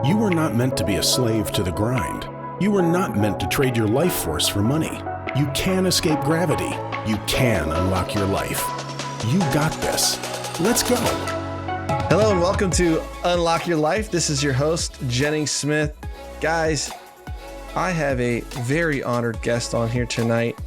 You were not meant to be a slave to the grind. You were not meant to trade your life force for money. You can escape gravity. You can unlock your life. You got this. Let's go. Hello and welcome to Unlock Your Life. This is your host, Jennings Smith. Guys, I have a very honored guest on here tonight.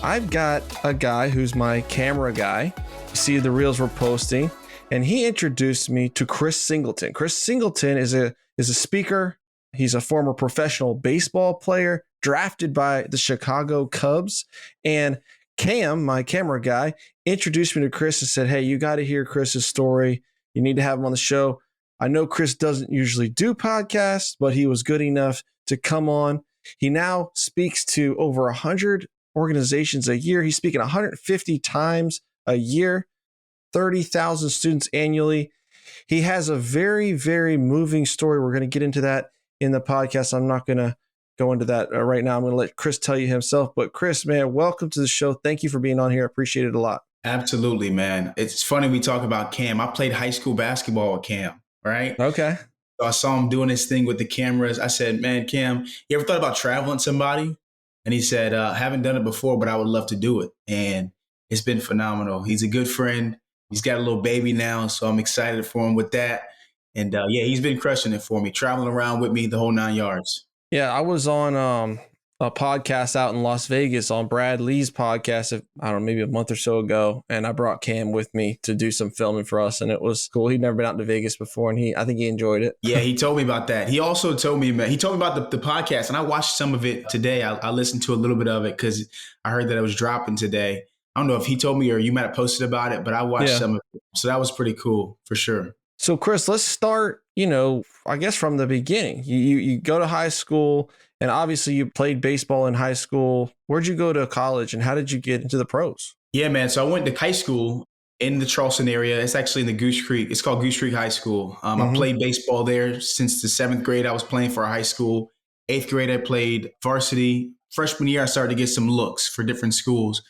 I've got a guy who's my camera guy. You see the reels we're posting, and he introduced me to Chris Singleton. Chris Singleton is a speaker. He's a former professional baseball player, drafted by the Chicago Cubs. And Cam, my camera guy, introduced me to Chris and said, hey, you got to hear Chris's story. You need to have him on the show. I know Chris doesn't usually do podcasts, but he was good enough to come on. He now speaks to over 100 organizations a year. He's speaking 150 times a year, 30,000 students annually. He has a very, very moving story. We're going to get into that in the podcast. I'm not going to go into that right now. I'm going to let Chris tell you himself. But Chris, man, welcome to the show. Thank you for being on here. I appreciate it a lot. Absolutely, man. It's funny we talk about Cam. I played high school basketball with Cam, right? Okay. So I saw him doing his thing with the cameras. I said, man, Cam, you ever thought about traveling somebody? And he said, haven't done it before, but I would love to do it. And it's been phenomenal. He's a good friend. He's got a little baby now, so I'm excited for him with that. And yeah, he's been crushing it for me, traveling around with me the whole 9 yards. Yeah, I was on a podcast out in Las Vegas on Brad Lee's podcast, I don't know, maybe a month or so ago. And I brought Cam with me to do some filming for us. And it was cool. He'd never been out to Vegas before, and I think he enjoyed it. Yeah, he told me about that. He also told me, man, he told me about the podcast, and I watched some of it today. I listened to a little bit of it because I heard that it was dropping today. I don't know if he told me or you might have posted about it, but I watched some of it. So that was pretty cool for sure. So Chris, let's start, I guess from the beginning. You go to high school, and obviously you played baseball in high school. Where'd you go to college, and how did you get into the pros? Yeah, man. So I went to high school in the Charleston area. It's actually in the Goose Creek. It's called Goose Creek High School. I played baseball there since the 7th grade. I was playing for a high school. 8th grade, I played varsity. Freshman year, I started to get some looks for different schools.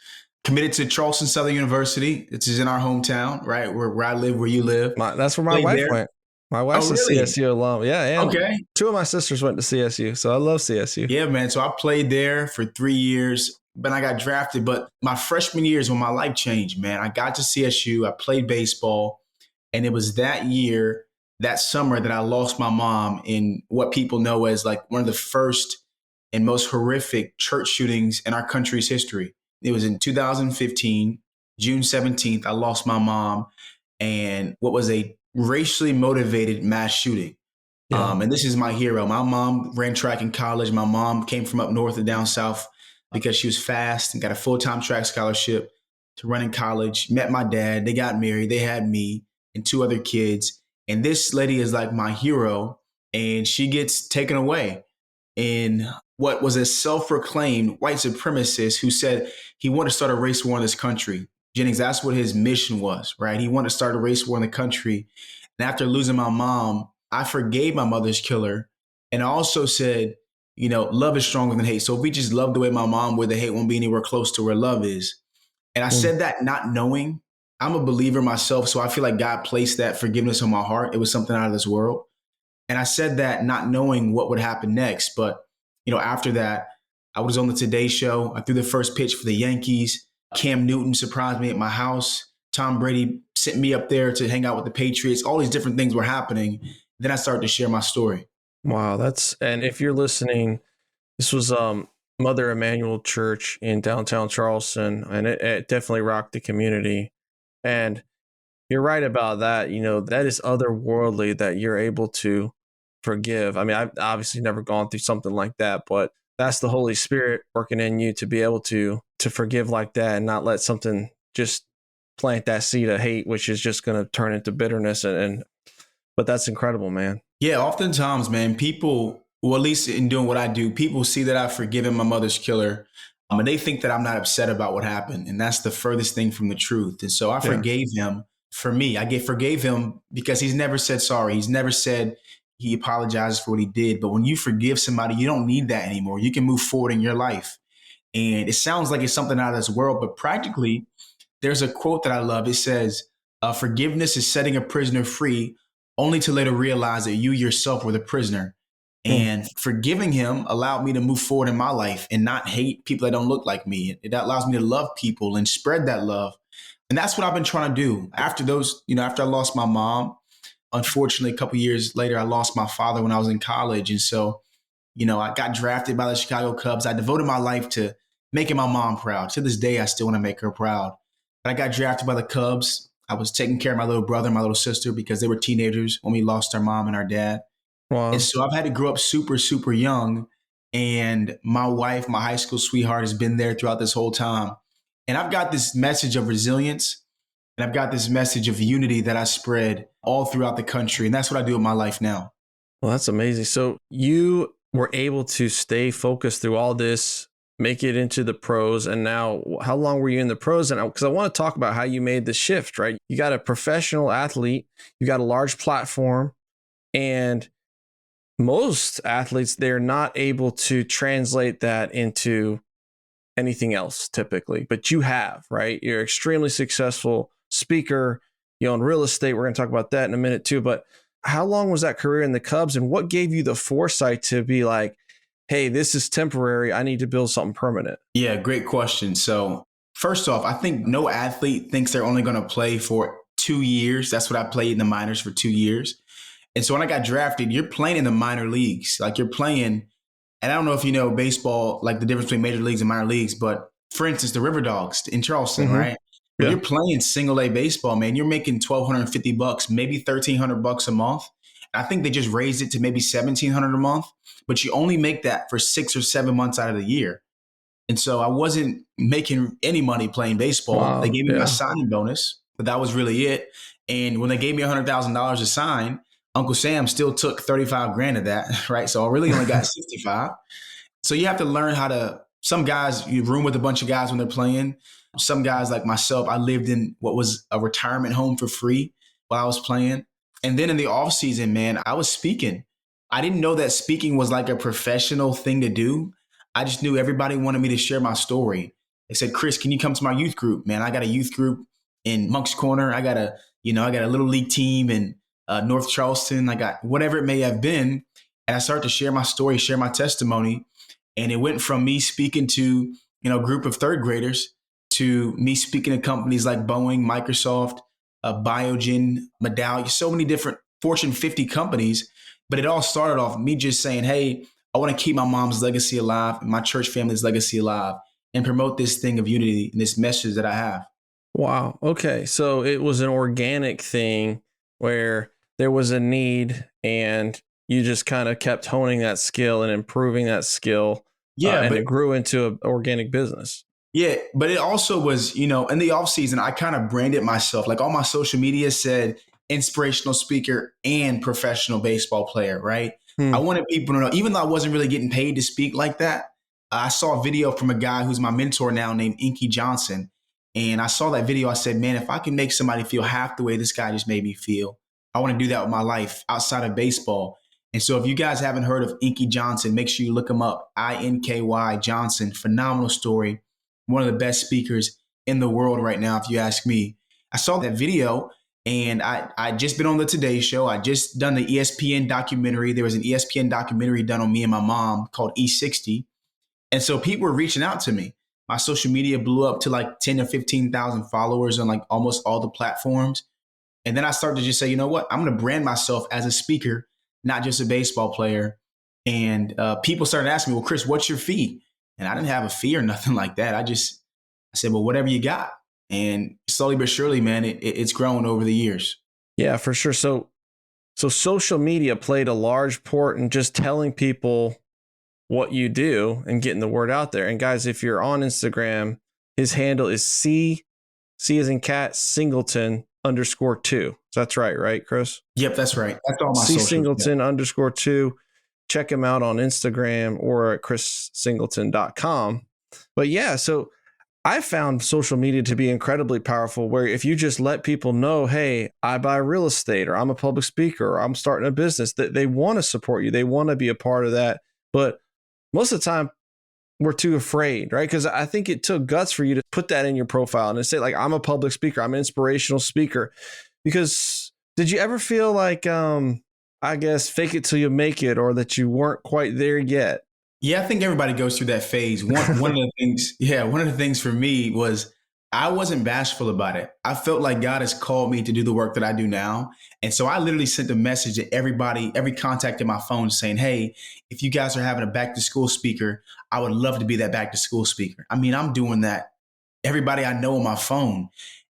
Committed to Charleston Southern University. This is in our hometown, right? Where I live, where you live. That's where my wife went. My wife's a CSU alum. Yeah. Okay. 2 of my sisters went to CSU, so I love CSU. Yeah, man. So I played there for 3 years, but I got drafted. But my freshman year is when my life changed, man. I got to CSU. I played baseball. And it was that year, that summer, that I lost my mom in what people know as like one of the first and most horrific church shootings in our country's history. It was in 2015, June 17th, I lost my mom, and what was a racially motivated mass shooting. Yeah. And this is my hero. My mom ran track in college. My mom came from up north and down south because she was fast and got a full-time track scholarship to run in college. Met my dad. They got married. They had me and 2 other kids. And this lady is like my hero, and she gets taken away in what was a self-proclaimed white supremacist who said he wanted to start a race war in this country. Jennings, that's what his mission was, right? He wanted to start a race war in the country. And after losing my mom, I forgave my mother's killer. And I also said, love is stronger than hate. So if we just love the way my mom would, the hate won't be anywhere close to where love is. And I said that not knowing. I'm a believer myself, so I feel like God placed that forgiveness on my heart. It was something out of this world. And I said that not knowing what would happen next. But, after that, I was on the Today Show. I threw the first pitch for the Yankees. Cam Newton surprised me at my house. Tom Brady sent me up there to hang out with the Patriots. All these different things were happening. Then I started to share my story. Wow. And if you're listening, this was Mother Emanuel Church in downtown Charleston, and it definitely rocked the community. And you're right about that. That is otherworldly that you're able to forgive. I mean, I've obviously never gone through something like that, but that's the Holy Spirit working in you to be able to forgive like that and not let something just plant that seed of hate, which is just going to turn into bitterness. But that's incredible, man. Yeah. Oftentimes, man, people, well, at least in doing what I do, people see that I've forgiven my mother's killer. And they think that I'm not upset about what happened. And that's the furthest thing from the truth. And so I forgave him. For me, I forgave him because he's never said sorry. He's never said he apologizes for what he did. But when you forgive somebody, you don't need that anymore. You can move forward in your life. And it sounds like it's something out of this world, but practically there's a quote that I love. It says, forgiveness is setting a prisoner free only to later realize that you yourself were the prisoner. And forgiving him allowed me to move forward in my life and not hate people that don't look like me. It allows me to love people and spread that love. And that's what I've been trying to do. After those, after I lost my mom, unfortunately, a couple of years later, I lost my father when I was in college. And so, I got drafted by the Chicago Cubs. I devoted my life to making my mom proud. To this day, I still want to make her proud. But I got drafted by the Cubs. I was taking care of my little brother and my little sister because they were teenagers when we lost our mom and our dad. Wow. And so I've had to grow up super, super young. And my wife, my high school sweetheart, has been there throughout this whole time. And I've got this message of resilience, and I've got this message of unity that I spread all throughout the country. And that's what I do with my life now. Well, that's amazing. So you were able to stay focused through all this, make it into the pros. And now, how long were you in the pros? And because I want to talk about how you made the shift, right? You got a professional athlete, you got a large platform, and most athletes, they're not able to translate that into anything else typically, but you have, right? You're an extremely successful speaker. You own real estate. We're going to talk about that in a minute too. But how long was that career in the Cubs, and what gave you the foresight to be like, hey, this is temporary, I need to build something permanent? Yeah, great question. So first off, I think no athlete thinks they're only going to play for 2 years. That's what I played in the minors for 2 years. And so when I got drafted, you're playing in the minor leagues. Like you're playing, and I don't know if you know baseball, like the difference between major leagues and minor leagues, but for instance, the River Dogs in Charleston, right? Yeah. You're playing single A baseball, man. You're making $1,250, maybe $1,300 a month. I think they just raised it to maybe $1,700 a month, but you only make that for 6 or 7 months out of the year. And so I wasn't making any money playing baseball. Wow, they gave me my signing bonus, but that was really it. And when they gave me $100,000 to sign, Uncle Sam still took 35 grand of that, right? So I really only got 65. So you have to learn how to, some guys, you room with a bunch of guys when they're playing. Some guys like myself, I lived in what was a retirement home for free while I was playing. And then in the off season, man, I was speaking. I didn't know that speaking was like a professional thing to do. I just knew everybody wanted me to share my story. They said, Chris, can you come to my youth group? Man, I got a youth group in Monk's Corner. I got a little league team in North Charleston. I got whatever it may have been. And I started to share my story, share my testimony. And it went from me speaking to, a group of third graders to me speaking to companies like Boeing, Microsoft, Biogen, Medallion, so many different Fortune 50 companies. But it all started off me just saying, hey, I want to keep my mom's legacy alive and my church family's legacy alive and promote this thing of unity and this message that I have. Wow. Okay. So it was an organic thing where there was a need and you just kind of kept honing that skill and improving that skill. Yeah. And it grew into an organic business. Yeah. But it also was, in the off season, I kind of branded myself. Like all my social media said inspirational speaker and professional baseball player, right? I wanted people to know, even though I wasn't really getting paid to speak like that, I saw a video from a guy who's my mentor now named Inky Johnson. And I saw that video. I said, man, if I can make somebody feel half the way this guy just made me feel, I want to do that with my life outside of baseball. And so if you guys haven't heard of Inky Johnson, make sure you look him up. INKY Johnson, phenomenal story. One of the best speakers in the world right now, if you ask me. I saw that video and I just been on the Today Show. I just done the ESPN documentary. There was an ESPN documentary done on me and my mom called E60. And so people were reaching out to me. My social media blew up to like 10 or 15,000 followers on like almost all the platforms. And then I started to just say, you know what? I'm going to brand myself as a speaker, not just a baseball player. And people started asking me, well, Chris, what's your fee? And I didn't have a fee or nothing like that. I said, well, whatever you got. And slowly but surely, man, it's grown over the years. Yeah, for sure. So social media played a large part in just telling people what you do and getting the word out there. And guys, if you're on Instagram, his handle is C as in cat, Singleton _2. So that's right, Chris? Yep, that's right. That's all my C social. Singleton _2. Check him out on Instagram or at chrissingleton.com. But yeah, so I found social media to be incredibly powerful, where if you just let people know, hey, I buy real estate, or I'm a public speaker, or I'm starting a business, that they want to support you. They want to be a part of that. But most of the time, we're too afraid, right? Because I think it took guts for you to put that in your profile and to say, like, I'm a public speaker, I'm an inspirational speaker. Because Did you ever feel like, I guess, fake it till you make it, or that you weren't quite there yet? Yeah, I think everybody goes through that phase. One of the things for me was I wasn't bashful about it. I felt like God has called me to do the work that I do now. And so I literally sent a message to everybody, every contact in my phone saying, hey, if you guys are having a back to school speaker, I would love to be that back to school speaker. I mean, I'm doing that. Everybody I know on my phone.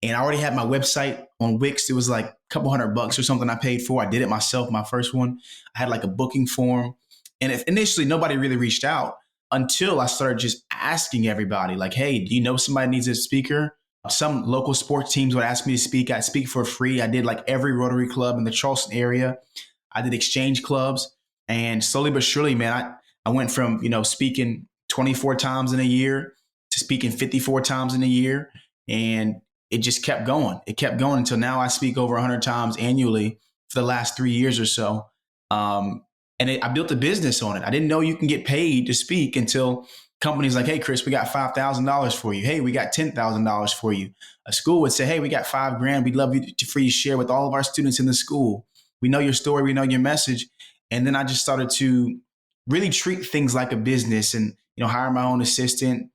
And I already had my website on Wix. It was like a couple $100 or something I paid for. I did it myself, my first one. I had like a booking form. And initially, nobody really reached out until I started just asking everybody, like, hey, do you know somebody needs a speaker? Some local sports teams would ask me to speak. I'd speak for free. I did like every Rotary Club in the Charleston area. I did exchange clubs. And slowly but surely, man, I went from, speaking 24 times in a year to speaking 54 times in a year. And it just kept going. It kept going until now I speak over 100 times annually for the last 3 years or so. I built a business on it. I didn't know you can get paid to speak until companies like, hey, Chris, we got $5,000 for you. Hey, we got $10,000 for you. A school would say, hey, we got $5,000. We'd love you for you to share with all of our students in the school. We know your story. We know your message. And then I just started to really treat things like a business and, hire my own assistant,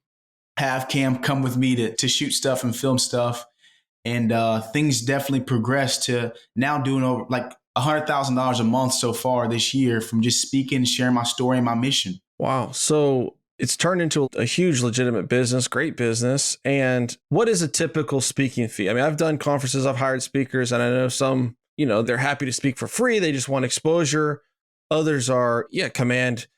have Cam come with me to shoot stuff and film stuff. And things definitely progressed to now doing over like $100,000 a month so far this year from just speaking, sharing my story and my mission. Wow. So it's turned into a huge legitimate business, great business. And what is a typical speaking fee? I mean, I've done conferences, I've hired speakers, and I know some, they're happy to speak for free. They just want exposure. Others are, command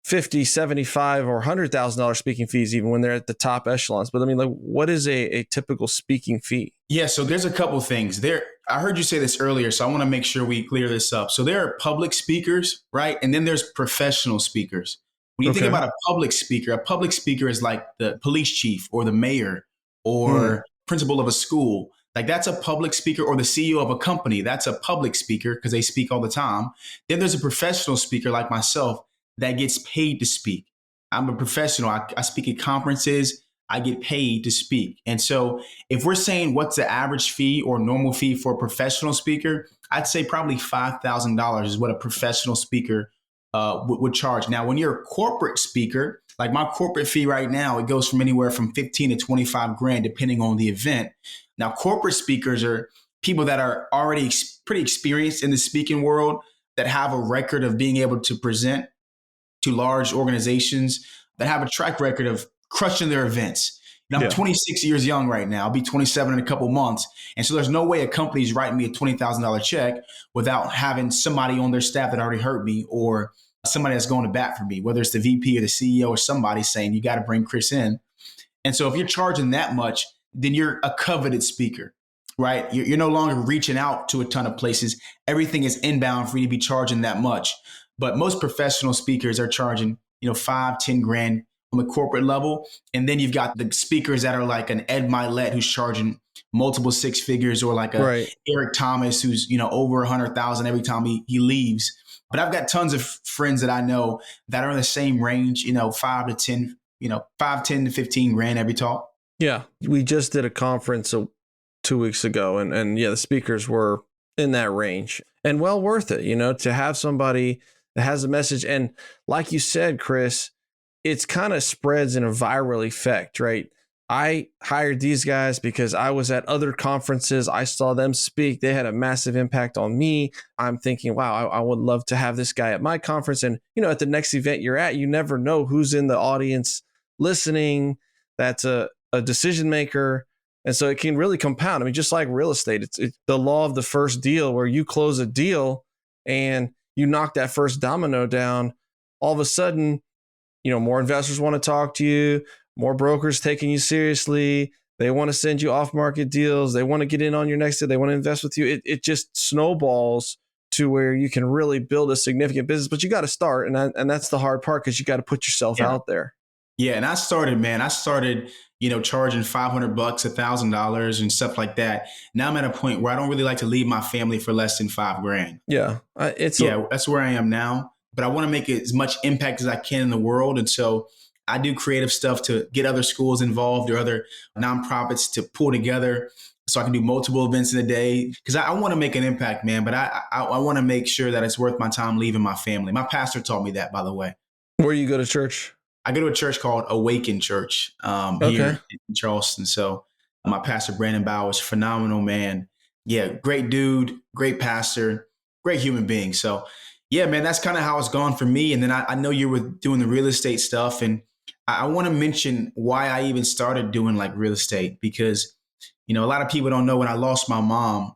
$50, $75, or $100,000 speaking fees, even when they're at the top echelons. But I mean, like, what is a typical speaking fee? Yeah, so there's a couple things there. I heard you say this earlier, so I want to make sure we clear this up. So there are public speakers, right? And then there's professional speakers. When you think about a public speaker is like the police chief or the mayor or principal of a school. Like that's a public speaker, or the CEO of a company. That's a public speaker because they speak all the time. Then there's a professional speaker like myself that gets paid to speak. I'm a professional. I speak at conferences. I get paid to speak. And so if we're saying what's the average fee or normal fee for a professional speaker, I'd say probably $5,000 is what a professional speaker would charge. Now, when you're a corporate speaker, like my corporate fee right now, it goes from anywhere from 15 to 25 grand, depending on the event. Now, corporate speakers are people that are already pretty experienced in the speaking world, that have a record of being able to present to large organizations, that have a track record of crushing their events. I'm 26 years young right now. I'll be 27 in a couple months. And so there's no way a company's writing me a $20,000 check without having somebody on their staff that already heard me, or somebody that's going to bat for me, whether it's the VP or the CEO or somebody saying, you got to bring Chris in. And so if you're charging that much, then you're a coveted speaker, right? You're no longer reaching out to a ton of places. Everything is inbound for you to be charging that much. But most professional speakers are charging, 5, 10 grand on the corporate level. And then you've got the speakers that are like an Ed Milet who's charging multiple six figures, or like a Eric Thomas who's, over 100,000 every time he leaves. But I've got tons of friends that I know that are in the same range, 5 to 10, 10 to 15 grand every talk. Yeah. We just did a conference 2 weeks ago, and the speakers were in that range, and well worth it, to have somebody that has a message. And like you said, Chris, it's kind of spreads in a viral effect, right? I hired these guys because I was at other conferences. I saw them speak. They had a massive impact on me. I'm thinking, wow, I would love to have this guy at my conference. And, at the next event you're at, you never know who's in the audience listening. That's a decision maker. And so it can really compound. I mean, just like real estate, it's the law of the first deal, where you close a deal and you knock that first domino down. All of a sudden, more investors want to talk to you, more brokers taking you seriously. They want to send you off-market deals. They want to get in on your next deal. They want to invest with you. It just snowballs to where you can really build a significant business. But you got to start, and that's the hard part, because you got to put yourself out there. Yeah, and I started, charging $500, $1,000, and stuff like that. Now I'm at a point where I don't really like to leave my family for less than $5 grand. Yeah, that's where I am now. But I want to make as much impact as I can in the world. And so I do creative stuff to get other schools involved or other nonprofits to pull together so I can do multiple events in a day because I want to make an impact, man. But I want to make sure that it's worth my time leaving my family. My pastor taught me that, by the way. Where you go to church? I go to a church called Awaken Church here in Charleston. So my pastor, Brandon Bowers, phenomenal man. Yeah, great dude, great pastor, great human being. So yeah, man, that's kind of how it's gone for me. And then I know you were doing the real estate stuff. And I want to mention why I even started doing like real estate because, a lot of people don't know when I lost my mom,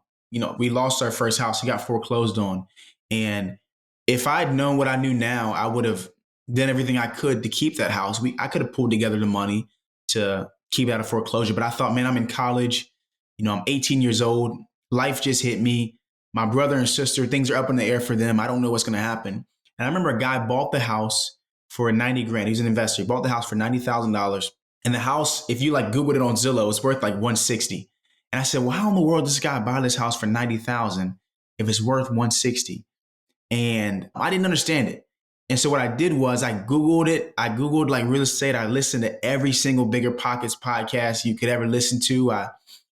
we lost our first house. He got foreclosed on. And if I'd known what I knew now, I would have done everything I could to keep that house. I could have pulled together the money to keep it out of foreclosure. But I thought, man, I'm in college. I'm 18 years old. Life just hit me. My brother and sister, things are up in the air for them. I don't know what's going to happen. And I remember a guy bought the house for 90 grand. He's an investor. He bought the house for $90,000. And the house, if you like Googled it on Zillow, it's worth like 160. And I said, well, how in the world does this guy buy this house for 90,000 if it's worth 160? And I didn't understand it. And so what I did was I Googled it. I Googled like real estate. I listened to every single Bigger Pockets podcast you could ever listen to.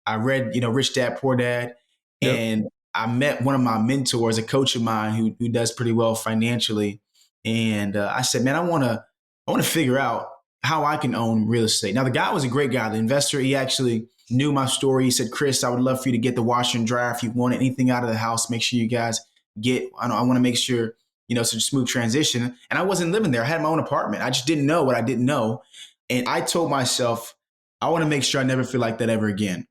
I read, Rich Dad, Poor Dad. Yep. And I met one of my mentors, a coach of mine who does pretty well financially. And I said, man, I want to figure out how I can own real estate. Now, the guy was a great guy. The investor, he actually knew my story. He said, Chris, I would love for you to get the washer and dryer. If you want anything out of the house, make sure you guys I want to make sure, it's a smooth transition. And I wasn't living there. I had my own apartment. I just didn't know what I didn't know. And I told myself, I want to make sure I never feel like that ever again.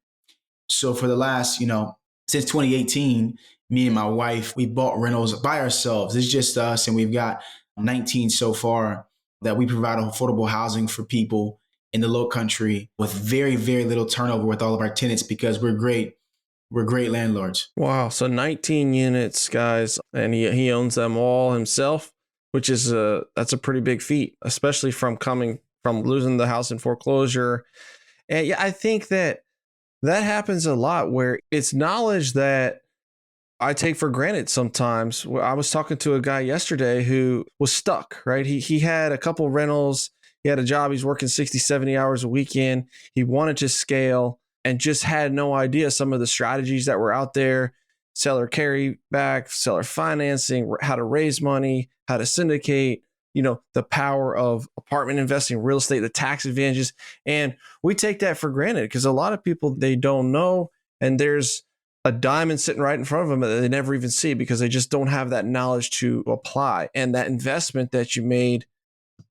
So for the last, since 2018, me and my wife, we bought rentals by ourselves. It's just us. And we've got 19 so far that we provide affordable housing for people in the low country with very, very little turnover with all of our tenants because we're great landlords. Wow. So 19 units, guys, and he owns them all himself, which is that's a pretty big feat, especially from losing the house in foreclosure. And yeah, I think that happens a lot where it's knowledge that I take for granted sometimes. I was talking to a guy yesterday who was stuck, right? He had a couple rentals. He had a job. He's working 60, 70 hours a weekend. He wanted to scale and just had no idea some of the strategies that were out there, seller carry back, seller financing, how to raise money, how to syndicate, the power of apartment investing, real estate, the tax advantages. And we take that for granted because a lot of people, they don't know. And there's a diamond sitting right in front of them that they never even see because they just don't have that knowledge to apply. And that investment that you made,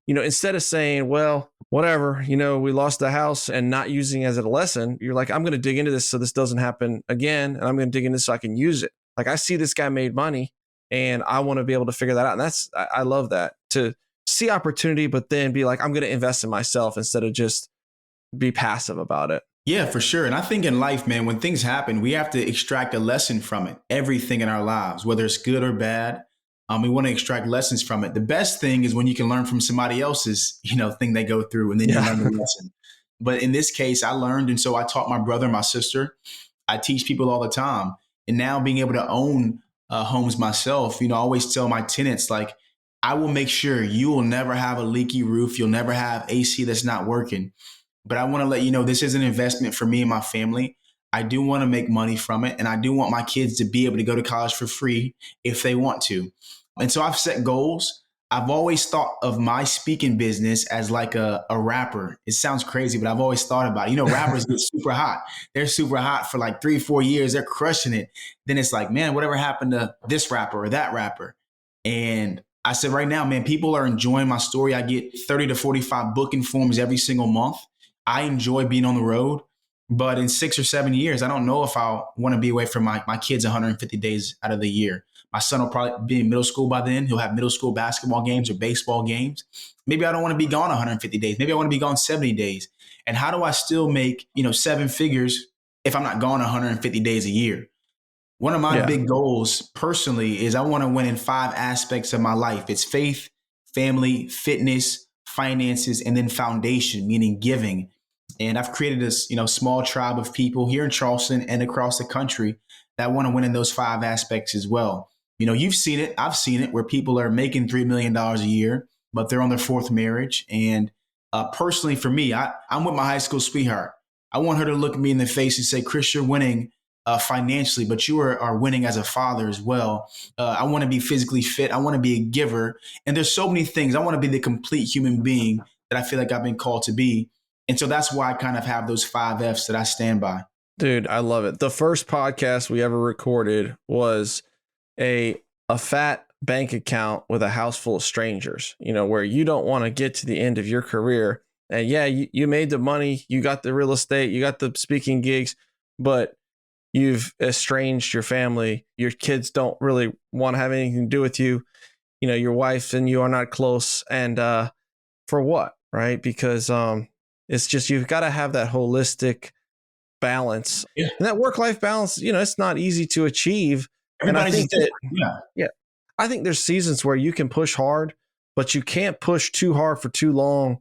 instead of saying, well, whatever, we lost the house and not using it as a lesson, you're like, I'm going to dig into this so this doesn't happen again. And I'm going to dig into this so I can use it. Like I see this guy made money and I want to be able to figure that out. And I love that, to see opportunity, but then be like, I'm going to invest in myself instead of just be passive about it. Yeah, for sure. And I think in life, man, when things happen, we have to extract a lesson from it. Everything in our lives, whether it's good or bad, we want to extract lessons from it. The best thing is when you can learn from somebody else's, thing they go through and then you learn the lesson. But in this case, I learned. And so I taught my brother and my sister. I teach people all the time. And now being able to own homes myself, I always tell my tenants, like, I will make sure you will never have a leaky roof. You'll never have AC that's not working. But I want to let you know this is an investment for me and my family. I do want to make money from it. And I do want my kids to be able to go to college for free if they want to. And so I've set goals. I've always thought of my speaking business as like a rapper. It sounds crazy, but I've always thought about it. Rappers get super hot. They're super hot for like 3-4 years. They're crushing it. Then it's like, man, whatever happened to this rapper or that rapper? And I said, right now, man, people are enjoying my story. I get 30 to 45 booking forms every single month. I enjoy being on the road, but in 6 or 7 years, I don't know if I'll want to be away from my kids 150 days out of the year. My son will probably be in middle school by then. He'll have middle school basketball games or baseball games. Maybe I don't want to be gone 150 days. Maybe I want to be gone 70 days. And how do I still make, 7 figures if I'm not gone 150 days a year? One of my big goals personally is I want to win in 5 aspects of my life. It's faith, family, fitness, finances, and then foundation, meaning giving. And I've created this, small tribe of people here in Charleston and across the country that want to win in those 5 aspects as well. You've seen it. I've seen it where people are making $3 million a year, but they're on their 4th marriage. And personally for me, I'm with my high school sweetheart. I want her to look me in the face and say, Chris, you're winning financially, but you are winning as a father as well. I want to be physically fit. I want to be a giver. And there's so many things. I want to be the complete human being that I feel like I've been called to be. And so that's why I kind of have those 5 F's that I stand by. Dude, I love it. The first podcast we ever recorded was a fat bank account with a house full of strangers, where you don't want to get to the end of your career. And yeah, you made the money, you got the real estate, you got the speaking gigs, but you've estranged your family. Your kids don't really want to have anything to do with you. Your wife and you are not close. And for what? Right? Because it's just, you've got to have that holistic balance. Yeah. And that work-life balance, it's not easy to achieve. Everybody's and I think that, I think there's seasons where you can push hard, but you can't push too hard for too long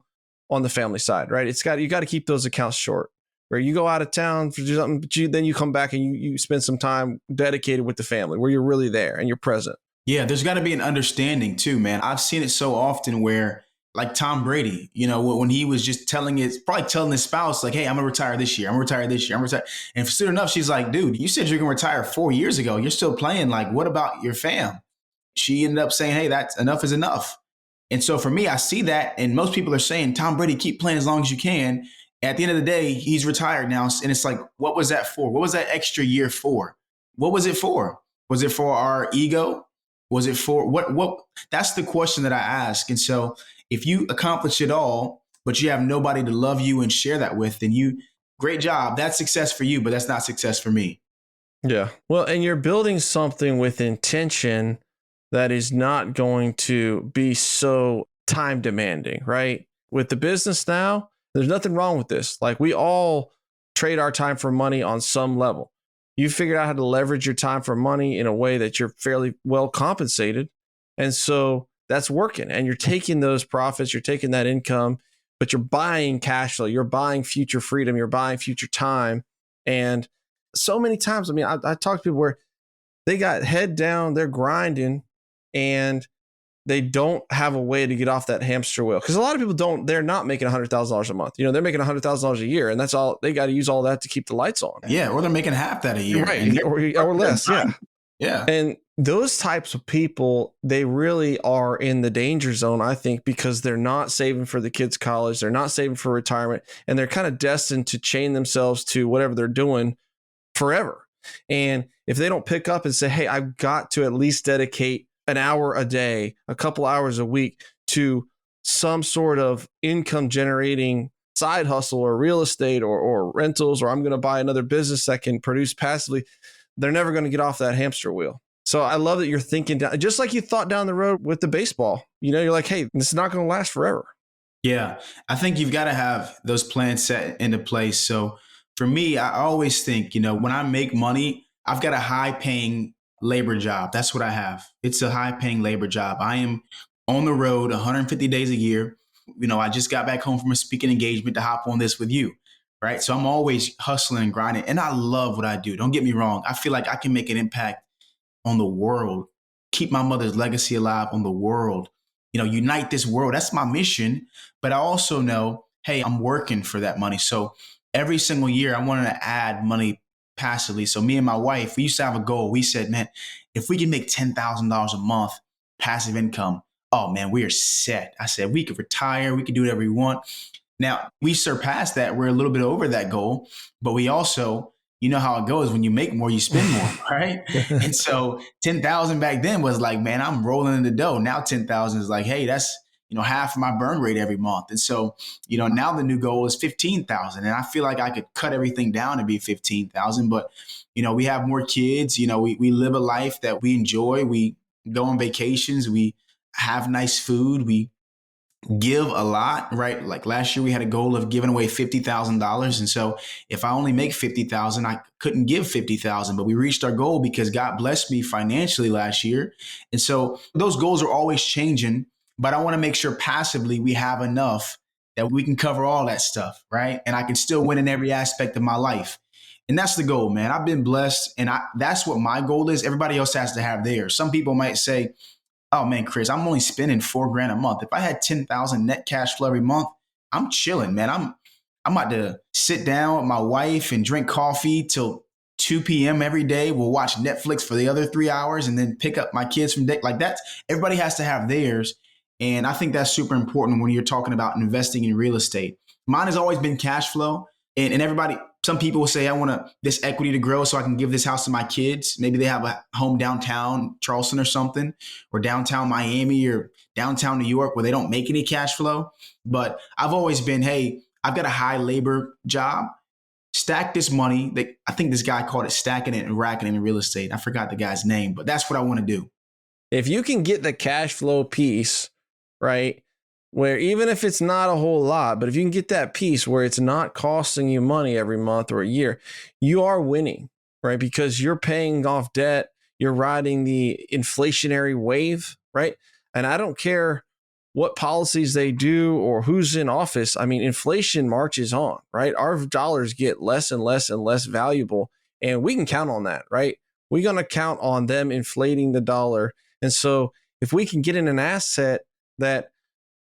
on the family side, right? You got to keep those accounts short. Where you go out of town for something, but then you come back and you spend some time dedicated with the family, where you're really there and you're present. Yeah, there's got to be an understanding too, man. I've seen it so often where, like Tom Brady, when he was just telling his spouse, like, hey, I'm gonna retire this year. I'm gonna retire this year. I'm gonna retire. And soon enough, she's like, dude, you said you're gonna retire 4 years ago. You're still playing. Like, what about your fam? She ended up saying, hey, that's enough is enough. And so for me, I see that. And most people are saying, Tom Brady, keep playing as long as you can. At the end of the day, he's retired now. And it's like, what was that for? What was that extra year for? What was it for? Was it for our ego? Was it for what? That's the question that I ask. And so if you accomplish it all, but you have nobody to love you and share that with, then great job. That's success for you, but that's not success for me. Yeah. Well, and you're building something with intention that is not going to be so time demanding, right? With the business now, there's nothing wrong with this. Like, we all trade our time for money on some level. You figured out how to leverage your time for money in a way that you're fairly well compensated. And so that's working. And you're taking those profits, you're taking that income, but you're buying cash flow, you're buying future freedom, you're buying future time. And so many times, I talk to people where they got head down, they're grinding, and they don't have a way to get off that hamster wheel. Because a lot of people they're not making $100,000 a month. They're making $100,000 a year, and that's all. They got to use all that to keep the lights on. Yeah, or they're making half that a year. Right, or less, yeah. Yeah. And those types of people, they really are in the danger zone, I think, because they're not saving for the kids' college. They're not saving for retirement, and they're kind of destined to chain themselves to whatever they're doing forever. And if they don't pick up and say, hey, I've got to at least dedicate an hour a day, a couple hours a week to some sort of income generating side hustle or real estate or rentals, or I'm going to buy another business that can produce passively, they're never going to get off that hamster wheel. So I love that you're thinking down, just like you thought down the road with the baseball. You're like, hey, this is not going to last forever. Yeah, I think you've got to have those plans set into place. So for me, I always think, when I make money, I've got a high paying labor job. That's what I have. It's a high paying labor job. I am on the road 150 days a year. I just got back home from a speaking engagement to hop on this with you. Right. So I'm always hustling and grinding, and I love what I do. Don't get me wrong. I feel like I can make an impact on the world, keep my mother's legacy alive on the world, unite this world. That's my mission. But I also know, hey, I'm working for that money. So every single year I wanted to add money passively. So me and my wife, we used to have a goal. We said, man, if we can make $10,000 a month passive income, oh man, we are set. I said, we could retire. We could do whatever we want. Now we surpassed that. We're a little bit over that goal, but we also, how it goes. When you make more, you spend more, right? And so 10,000 back then was like, man, I'm rolling in the dough. Now 10,000 is like, hey, that's, half of my burn rate every month. And so, now the new goal is 15,000. And I feel like I could cut everything down to be 15,000. But, we have more kids. We live a life that we enjoy. We go on vacations. We have nice food. We give a lot, right? Like last year we had a goal of giving away $50,000. And so if I only make 50,000, I couldn't give 50,000, but we reached our goal because God blessed me financially last year. And so those goals are always changing, but I want to make sure passively we have enough that we can cover all that stuff, right? And I can still win in every aspect of my life. And that's the goal, man. I've been blessed, and that's what my goal is. Everybody else has to have theirs. Some people might say, oh man, Chris, I'm only spending $4,000 a month. If I had 10,000 net cash flow every month, I'm chilling, man. I'm about to sit down with my wife and drink coffee till 2 p.m. every day. We'll watch Netflix for the other 3 hours and then pick up my kids from day. Like that's everybody has to have theirs. And I think that's super important when you're talking about investing in real estate. Mine has always been cash flow. And everybody, some people will say, I want this equity to grow so I can give this house to my kids. Maybe they have a home downtown Charleston or something, or downtown Miami or downtown New York where they don't make any cash flow. But I've always been, hey, I've got a high labor job. Stack this money. I think this guy called it stacking it and racking it in real estate. I forgot the guy's name, but that's what I want to do. If you can get the cash flow piece, right, where even if it's not a whole lot, but if you can get that piece where it's not costing you money every month or a year, you are winning, right? Because you're paying off debt, you're riding the inflationary wave, right? And I don't care what policies they do or who's in office. I mean, inflation marches on, right? Our dollars get less and less and less valuable, and we can count on that, right? We're going to count on them inflating the dollar. And so if we can get in an asset that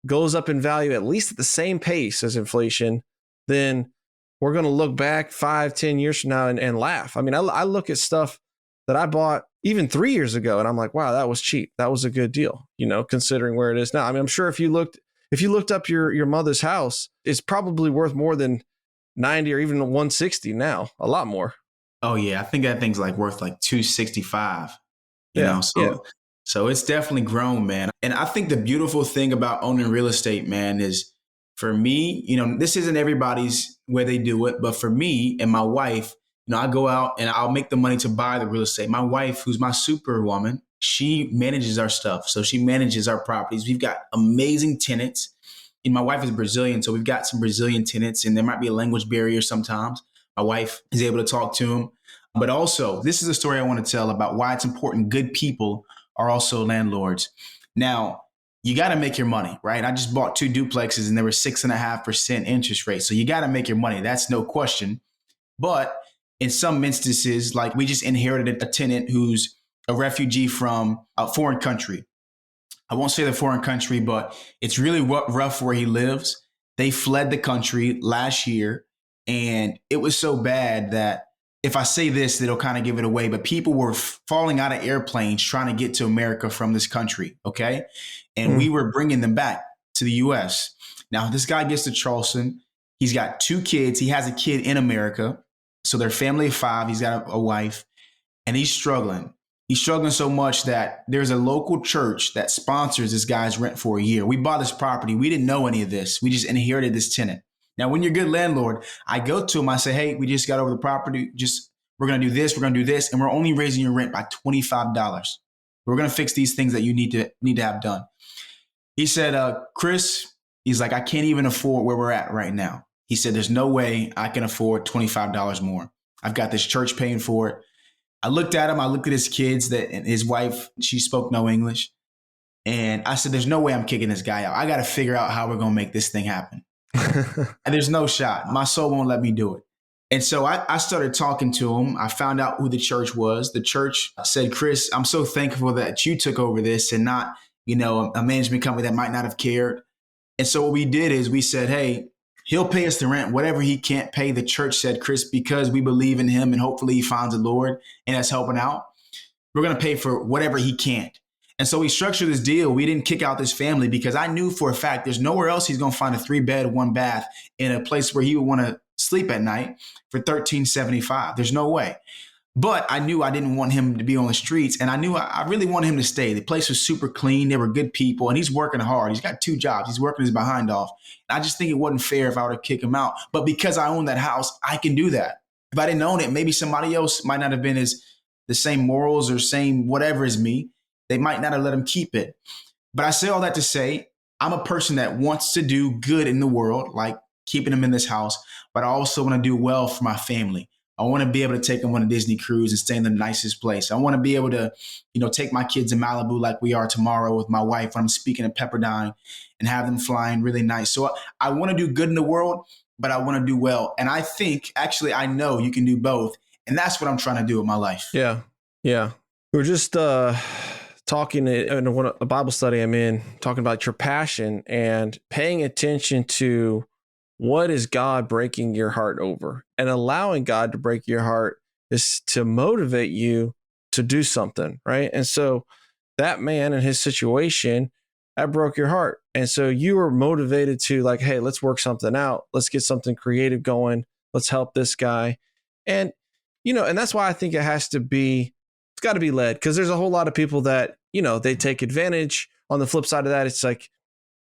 goes up in value at least at the same pace as inflation, then we're going to look back 5-10 years from now and laugh. I mean, I look at stuff that I bought even 3 years ago and I'm like, wow, that was cheap. That was a good deal, considering where it is now. I mean, I'm sure if you looked up your mother's house, it's probably worth more than 90 or even 160 now, a lot more. Oh yeah. I think that thing's like worth like 265, Yeah. So it's definitely grown, man. And I think the beautiful thing about owning real estate, man, is for me, this isn't everybody's where they do it, but for me and my wife, I go out and I'll make the money to buy the real estate. My wife, who's my superwoman, she manages our stuff. So she manages our properties. We've got amazing tenants. And my wife is Brazilian, so we've got some Brazilian tenants, and there might be a language barrier sometimes. My wife is able to talk to them. But also, this is a story I want to tell about why it's important. Good people are also landlords. Now, you got to make your money, right? I just bought 2 duplexes and they were 6.5% interest rate. So you got to make your money. That's no question. But in some instances, like we just inherited a tenant who's a refugee from a foreign country. I won't say the foreign country, but it's really rough where he lives. They fled the country last year, and it was so bad that if I say this, it'll kind of give it away, but people were falling out of airplanes trying to get to America from this country, okay? And we were bringing them back to the U.S. Now, this guy gets to Charleston. He's got 2 kids. He has a kid in America. So they're a family of 5. He's got a wife, and he's struggling. He's struggling so much that there's a local church that sponsors this guy's rent for a year. We bought this property. We didn't know any of this. We just inherited this tenant. Now, when you're a good landlord, I go to him, I say, hey, we just got over the property. We're going to do this. We're going to do this. And we're only raising your rent by $25. We're going to fix these things that you need to have done. He said, Chris, he's like, I can't even afford where we're at right now. He said, there's no way I can afford $25 more. I've got this church paying for it. I looked at him. I looked at his kids and his wife. She spoke no English. And I said, there's no way I'm kicking this guy out. I got to figure out how we're going to make this thing happen. And there's no shot. My soul won't let me do it. And so I started talking to him. I found out who the church was. The church said, Chris, I'm so thankful that you took over this and not, a management company that might not have cared. And so what we did is we said, hey, he'll pay us the rent, whatever he can't pay. The church said, Chris, because we believe in him and hopefully he finds the Lord and that's helping out, we're going to pay for whatever he can't. And so we structured this deal. We didn't kick out this family because I knew for a fact there's nowhere else he's going to find a 3-bed, 1-bath in a place where he would want to sleep at night for $13.75. There's no way. But I knew I didn't want him to be on the streets, and I knew I really wanted him to stay. The place was super clean. They were good people, and he's working hard. He's got 2 jobs. He's working his behind off. And I just think it wasn't fair if I were to kick him out. But because I own that house, I can do that. If I didn't own it, maybe somebody else might not have been the same morals or same whatever as me. They might not have let him keep it. But I say all that to say, I'm a person that wants to do good in the world, like keeping him in this house, but I also want to do well for my family. I want to be able to take them on a Disney cruise and stay in the nicest place. I want to be able to, take my kids in Malibu like we are tomorrow with my wife when I'm speaking at Pepperdine and have them flying really nice. So I want to do good in the world, but I want to do well. And I think, actually, I know you can do both. And that's what I'm trying to do with my life. Yeah. Yeah. We were just talking in a Bible study I'm in, talking about your passion and paying attention to what is God breaking your heart over? And allowing God to break your heart is to motivate you to do something, right? And so that man and his situation, that broke your heart. And so you were motivated to like, hey, let's work something out. Let's get something creative going. Let's help this guy. And, and that's why I think it's got to be led, because there's a whole lot of people that, they take advantage. On the flip side of that, it's like,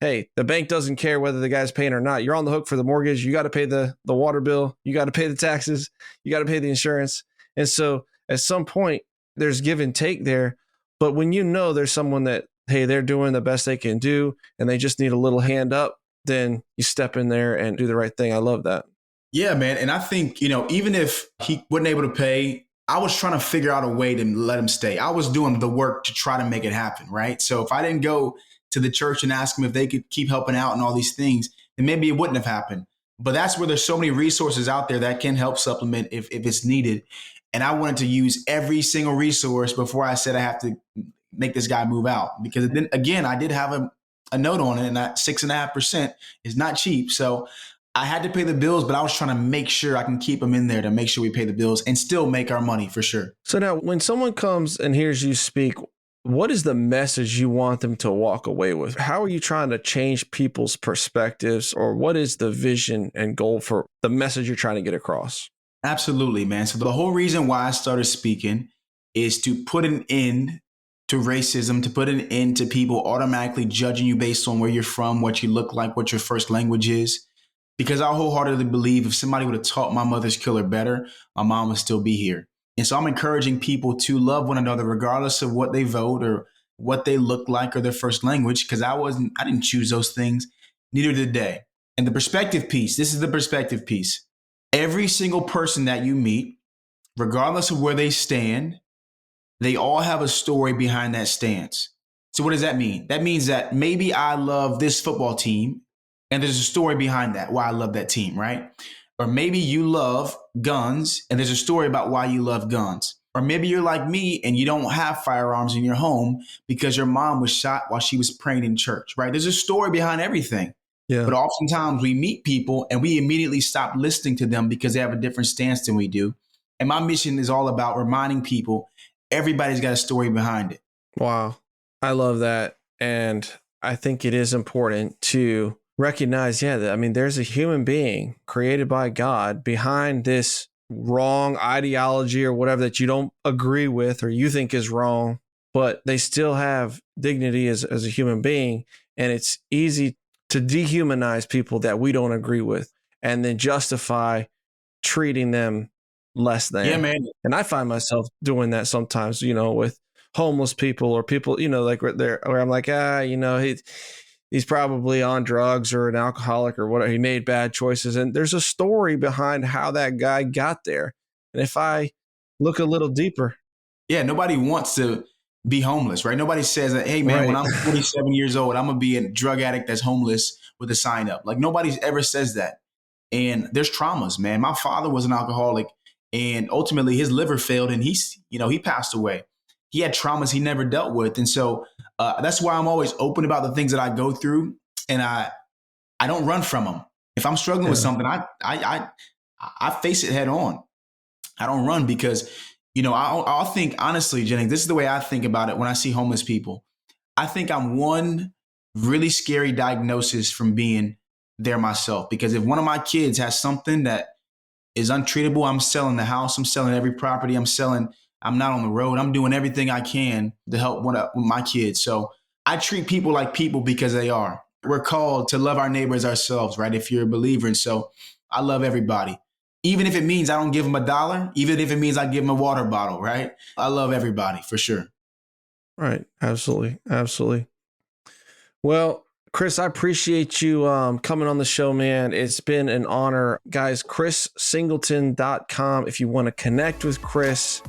hey, the bank doesn't care whether the guy's paying or not. You're on the hook for the mortgage. You got to pay the water bill. You got to pay the taxes. You got to pay the insurance. And so at some point, there's give and take there. But when there's someone that, hey, they're doing the best they can do and they just need a little hand up, then you step in there and do the right thing. I love that. Yeah, man. And I think, even if he wasn't able to pay, I was trying to figure out a way to let him stay. I was doing the work to try to make it happen, right? So if I didn't go to the church and ask them if they could keep helping out and all these things, then maybe it wouldn't have happened. But that's where there's so many resources out there that can help supplement if it's needed. And I wanted to use every single resource before I said I have to make this guy move out. Because then again, I did have a note on it, and that 6.5% is not cheap. So I had to pay the bills, but I was trying to make sure I can keep him in there to make sure we pay the bills and still make our money for sure. So now when someone comes and hears you speak, what is the message you want them to walk away with? How are you trying to change people's perspectives, or what is the vision and goal for the message you're trying to get across? Absolutely, man. So the whole reason why I started speaking is to put an end to racism, to put an end to people automatically judging you based on where you're from, what you look like, what your first language is. Because I wholeheartedly believe if somebody would have taught my mother's killer better, my mom would still be here. And so I'm encouraging people to love one another, regardless of what they vote or what they look like or their first language, because I didn't choose those things. Neither did they. And the perspective piece, this is the perspective piece. Every single person that you meet, regardless of where they stand, they all have a story behind that stance. So what does that mean? That means that maybe I love this football team and there's a story behind that, why I love that team, right? Or maybe you love guns and there's a story about why you love guns. Or maybe you're like me and you don't have firearms in your home because your mom was shot while she was praying in church, right? There's a story behind everything. Yeah. But oftentimes we meet people and we immediately stop listening to them because they have a different stance than we do. And my mission is all about reminding people everybody's got a story behind it. Wow. I love that. And I think it is important to recognize, there's a human being created by God behind this wrong ideology or whatever that you don't agree with or you think is wrong, but they still have dignity as a human being. And it's easy to dehumanize people that we don't agree with and then justify treating them less than. Yeah, man. And I find myself doing that sometimes, with homeless people or people, like where I'm like, he's probably on drugs or an alcoholic or whatever. He made bad choices. And there's a story behind how that guy got there. And if I look a little deeper. Yeah, nobody wants to be homeless, right? Nobody says that, hey, man, when I'm 47 years old, I'm going to be a drug addict that's homeless with a sign up. Like nobody ever says that. And there's traumas, man. My father was an alcoholic and ultimately his liver failed and he passed away. He had traumas he never dealt with. And so that's why I'm always open about the things that I go through. And I don't run from them. If I'm struggling with something, I face it head on. I don't run because, I'll think honestly, Jennings, this is the way I think about it when I see homeless people. I think I'm one really scary diagnosis from being there myself. Because if one of my kids has something that is untreatable, I'm selling the house, I'm selling every property, I'm not on the road. I'm doing everything I can to help with my kids. So I treat people like people because they are. We're called to love our neighbors ourselves, right? If you're a believer. And so I love everybody. Even if it means I don't give them $1, even if it means I give them a water bottle, right? I love everybody for sure. Right. Absolutely. Absolutely. Well, Chris, I appreciate you coming on the show, man. It's been an honor. Guys, chrissingleton.com if you want to connect with Chris.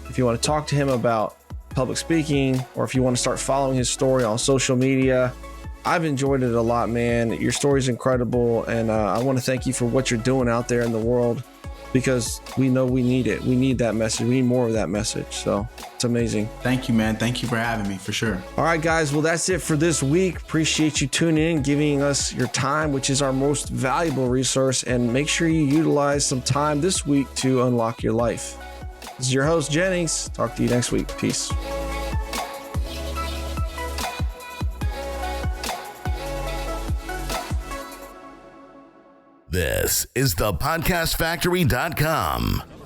If you want to talk to him about public speaking, or if you want to start following his story on social media, I've enjoyed it a lot, man. Your story is incredible. And I want to thank you for what you're doing out there in the world, because we know we need it. We need that message. We need more of that message. So it's amazing. Thank you, man. Thank you for having me, for sure. All right, guys. Well, that's it for this week. Appreciate you tuning in, giving us your time, which is our most valuable resource. And make sure you utilize some time this week to unlock your life. This is your host, Jennings. Talk to you next week. Peace. This is thepodcastfactory.com.